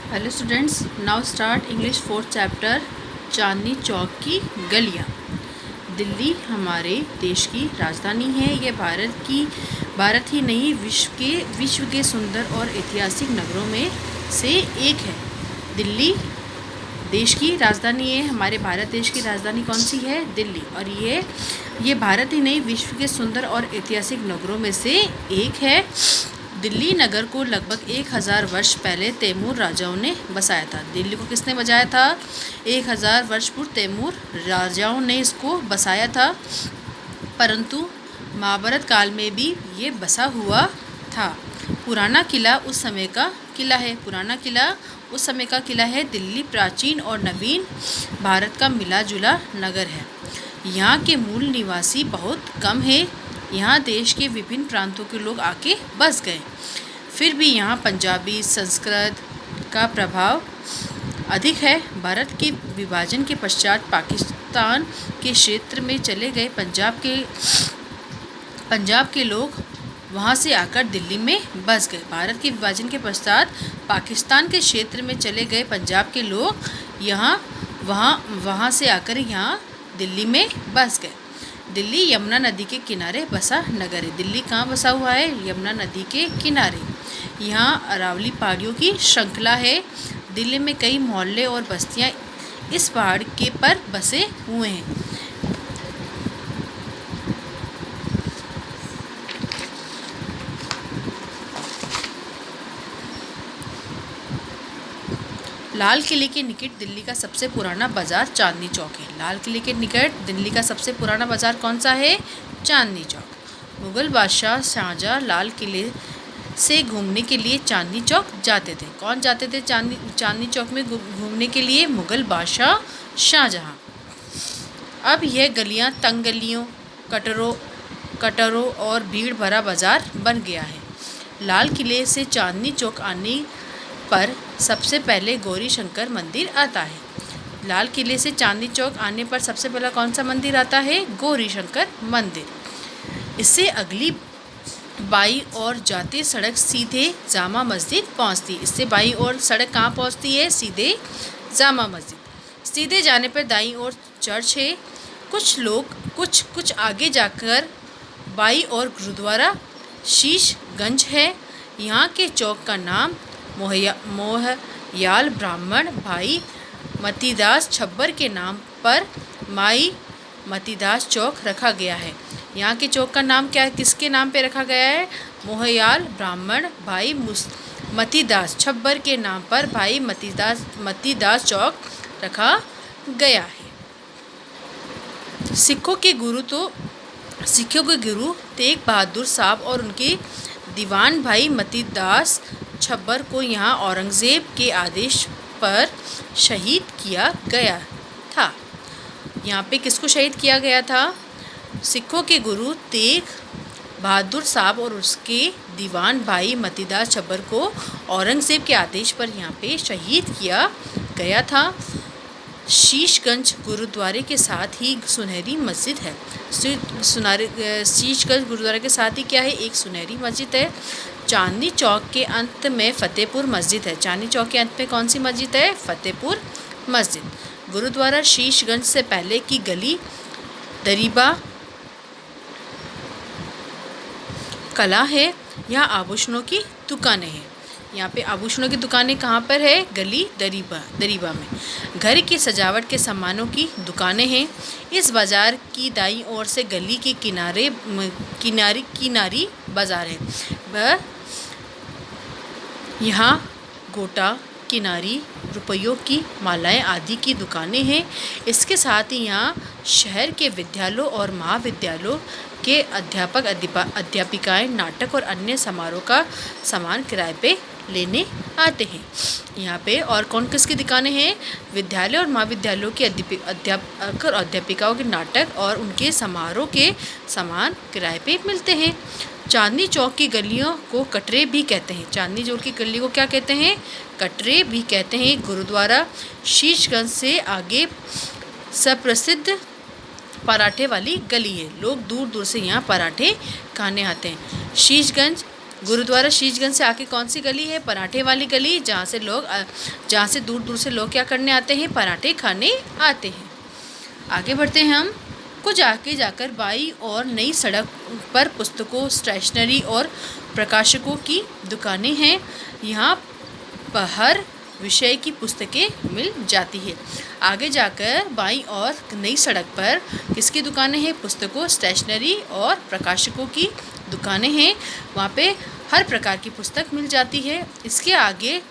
Hello students, now start English fourth chapter. Chandni Chowk की गलियाँ। दिल्ली हमारे देश की राजधानी है। यह भारत ही नहीं विश्व के सुंदर और ऐतिहासिक नगरों में से एक है। दिल्ली देश की राजधानी है। हमारे भारत देश की राजधानी कौन सी है? दिल्ली। और ये भारत ही नहीं विश्व के सुंदर और ऐतिहासिक नगरों में से एक है। दिल्ली नगर को लगभग 1000 वर्ष पहले तैमूर राजाओं ने बसाया था। दिल्ली को किसने बसाया था? 1000 वर्ष पूर्व तैमूर राजाओं ने इसको बसाया था, परंतु महाभारत काल में भी ये बसा हुआ था। पुराना किला उस समय का किला है। दिल्ली प्राचीन और नवीन भारत का मिला जुला नगर है। यहाँ के मूल निवासी बहुत कम है। यहाँ देश के विभिन्न प्रांतों के लोग आके बस गए। फिर भी यहाँ पंजाबी संस्कृत का प्रभाव अधिक है। भारत के विभाजन के पश्चात पाकिस्तान के क्षेत्र में चले गए पंजाब के लोग वहाँ से आकर दिल्ली में बस गए। भारत के विभाजन के पश्चात पाकिस्तान के क्षेत्र में चले गए पंजाब के लोग वहाँ से आकर यहाँ दिल्ली में बस गए। दिल्ली यमुना नदी के किनारे बसा नगर है। दिल्ली कहाँ बसा हुआ है? यमुना नदी के किनारे। यहाँ अरावली पहाड़ियों की श्रृंखला है। दिल्ली में कई मोहल्ले और बस्तियाँ इस पहाड़ के पर बसे हुए हैं। लाल किले के निकट दिल्ली का सबसे पुराना बाजार चांदनी चौक है। लाल किले के निकट दिल्ली का सबसे पुराना बाजार कौन सा है? चांदनी चौक। मुगल बादशाह शाहजहां लाल किले से घूमने के लिए चांदनी चौक जाते थे। कौन जाते थे चांदनी चौक में घूमने के लिए? मुगल बादशाह शाहजहां। अब यह गलियां तंग गलियों, कटरों और भीड़ भरा बाजार बन गया है। लाल किले से चांदनी चौक आने पर सबसे पहले गौरी शंकर मंदिर आता है। लाल किले से चांदनी चौक आने पर सबसे पहला कौन सा मंदिर आता है? गौरी शंकर मंदिर। इससे अगली बाई और जाती सड़क सीधे जामा मस्जिद पहुंचती है। इससे बाई और सड़क कहाँ पहुंचती है? सीधे जामा मस्जिद। सीधे जाने पर दाईं ओर चर्च है। कुछ आगे जाकर बाई और गुरुद्वारा शीशगंज है। यहाँ के चौक का नाम मोहयाल ब्राह्मण भाई मतीदास छब्बर के नाम पर माई मतीदास चौक रखा गया है। यहाँ के चौक का नाम क्या है? किसके नाम पे रखा गया है? मोहयाल ब्राह्मण भाई मतीदास छब्बर के नाम पर भाई मतीदास चौक रखा गया है। सिखों के गुरु तेग बहादुर साहब और उनके दीवान भाई मतीदास छब्बर को यहाँ औरंगज़ेब के आदेश पर शहीद किया गया था। यहाँ पे किसको शहीद किया गया था? सिखों के गुरु तेग बहादुर साहब और उसके दीवान भाई मतीदास छब्बर को औरंगज़ेब के आदेश पर यहाँ पे शहीद किया गया था। शीशगंज गुरुद्वारे के साथ ही सुनहरी मस्जिद है। शीशगंज गुरुद्वारे के साथ ही क्या है? एक सुनहरी मस्जिद है। चांदनी चौक के अंत में फतेहपुर मस्जिद है। चांदनी चौक के अंत में कौन सी मस्जिद है? फतेहपुर मस्जिद। गुरुद्वारा शीशगंज से पहले की गली दरीबा कला है। यहाँ आभूषणों की दुकानें हैं। यहाँ पे आभूषणों की दुकानें कहाँ पर है? गली दरीबा में। घर की सजावट के सामानों की दुकानें हैं। इस बाजार की दाईं ओर से गली के किनारी बाजार है। यहाँ गोटा, किनारी, रुपयों की मालाएं आदि की दुकानें हैं। इसके साथ ही यहाँ शहर के विद्यालयों और महाविद्यालयों के अध्यापिकाएं नाटक और अन्य समारोह का सामान किराए पे लेने आते हैं। यहाँ पे और कौन किसकी दुकानें हैं? विद्यालय और महाविद्यालयों के अध्यापक और अध्यापिकाओं के नाटक और उनके समारोह के सामान किराए पे मिलते हैं। चांदनी चौक की गलियों को कटरे भी कहते हैं। चांदनी चौक की गली को क्या कहते हैं? कटरे भी कहते हैं। गुरुद्वारा शीशगंज से आगे सुप्रसिद्ध पराठे वाली गली है। लोग दूर दूर से यहाँ पराठे खाने आते हैं। शीशगंज गुरुद्वारा शीशगंज से आके कौन सी गली है? पराठे वाली गली, जहाँ से दूर दूर से लोग क्या करने आते हैं? पराठे खाने आते हैं। आगे बढ़ते हैं हम। कुछ आगे जाकर बाई और नई सड़क पर पुस्तकों, स्टेशनरी और प्रकाशकों की दुकानें हैं। यहाँ पर हर विषय की पुस्तकें मिल जाती है। आगे जाकर बाई और नई सड़क पर किसकी दुकानें हैं? पुस्तकों, स्टेशनरी और प्रकाशकों की दुकानें हैं। वहाँ पे हर प्रकार की पुस्तक मिल जाती है। इसके आगे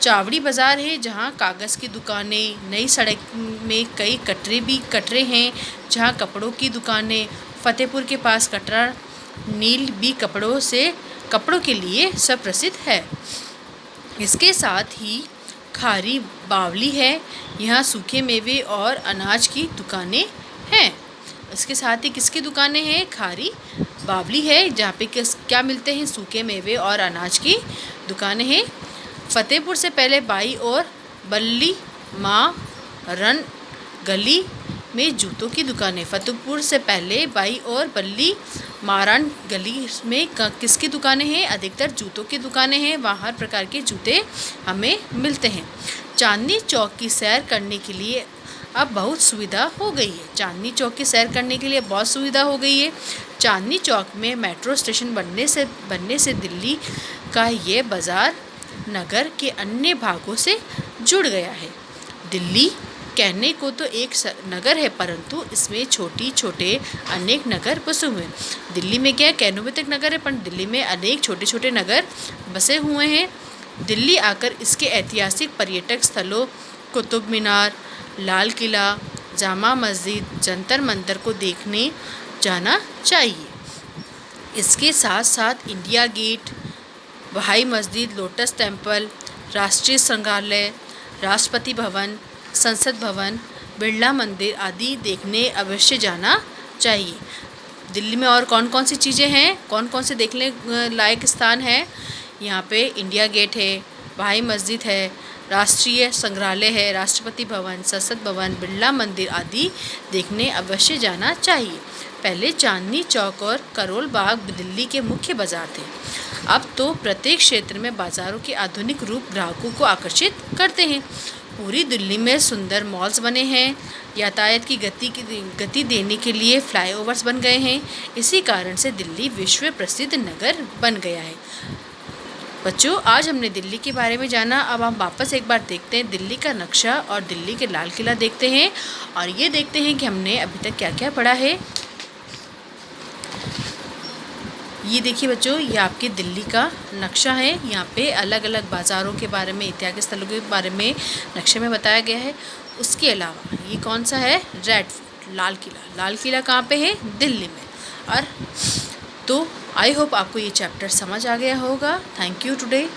चावड़ी बाज़ार है, जहाँ कागज़ की दुकानें, नई सड़क में कई कटरे हैं, जहाँ कपड़ों की दुकानें, फतेहपुर के पास कटरा नील भी कपड़ों के लिए सब प्रसिद्ध है। इसके साथ ही खारी बावली है, यहाँ सूखे मेवे और अनाज की दुकानें हैं। इसके साथ ही किसकी दुकानें हैं? खारी बावली है, जहाँ पे क्या मिलते हैं? सूखे मेवे और अनाज की दुकानें हैं। फतेहपुर से पहले बाई और बल्ली मारन गली में जूतों की दुकानें। फतेहपुर से पहले बाई और बल्ली मारन गली में किसकी दुकानें हैं? अधिकतर जूतों की दुकानें हैं। वहाँ हर प्रकार के जूते हमें मिलते हैं। चांदनी चौक की सैर करने के लिए अब बहुत सुविधा हो गई है। चांदनी चौक की सैर करने के लिए बहुत सुविधा हो गई है। चांदनी चौक में मेट्रो स्टेशन बनने से दिल्ली का ये बाज़ार नगर के अन्य भागों से जुड़ गया है। दिल्ली कहने को तो एक नगर है, परंतु इसमें छोटे अनेक नगर बसे हुए हैं। दिल्ली में क्या है? कहने में तो एक नगर है, पर दिल्ली में अनेक छोटे छोटे नगर बसे हुए हैं। दिल्ली आकर इसके ऐतिहासिक पर्यटक स्थलों कुतुब मीनार, लाल किला, जामा मस्जिद, जंतर मंतर को देखने जाना चाहिए। इसके साथ साथ इंडिया गेट, बहाई मस्जिद, लोटस टेम्पल, राष्ट्रीय संग्रहालय, राष्ट्रपति भवन, संसद भवन, बिरला मंदिर आदि देखने अवश्य जाना चाहिए। दिल्ली में और कौन कौन सी चीज़ें हैं, कौन कौन से देखने लायक स्थान हैं? यहाँ पे इंडिया गेट है, बहाई मस्जिद है, राष्ट्रीय संग्रहालय है, राष्ट्रपति भवन, संसद भवन, बिरला मंदिर आदि देखने अवश्य जाना चाहिए। पहले चांदनी चौक और करोल बाग दिल्ली के मुख्य बाजार थे। अब तो प्रत्येक क्षेत्र में बाज़ारों के आधुनिक रूप ग्राहकों को आकर्षित करते हैं। पूरी दिल्ली में सुंदर मॉल्स बने हैं। यातायात की गति देने के लिए फ्लाईओवर्स बन गए हैं। इसी कारण से दिल्ली विश्व प्रसिद्ध नगर बन गया है। बच्चों, आज हमने दिल्ली के बारे में जाना। अब हम वापस एक बार देखते हैं दिल्ली का नक्शा और दिल्ली के लाल किला देखते हैं और ये देखते हैं कि हमने अभी तक क्या क्या पढ़ा है। ये देखिए बच्चों, ये आपके दिल्ली का नक्शा है। यहाँ पे अलग अलग बाज़ारों के बारे में, ऐतिहासिक स्थलों के बारे में नक्शे में बताया गया है। उसके अलावा ये कौन सा है? Red fort, Lal Qila. लाल किला कहाँ पे है? दिल्ली में। और तो आई होप आपको ये चैप्टर समझ आ गया होगा। Thank you today.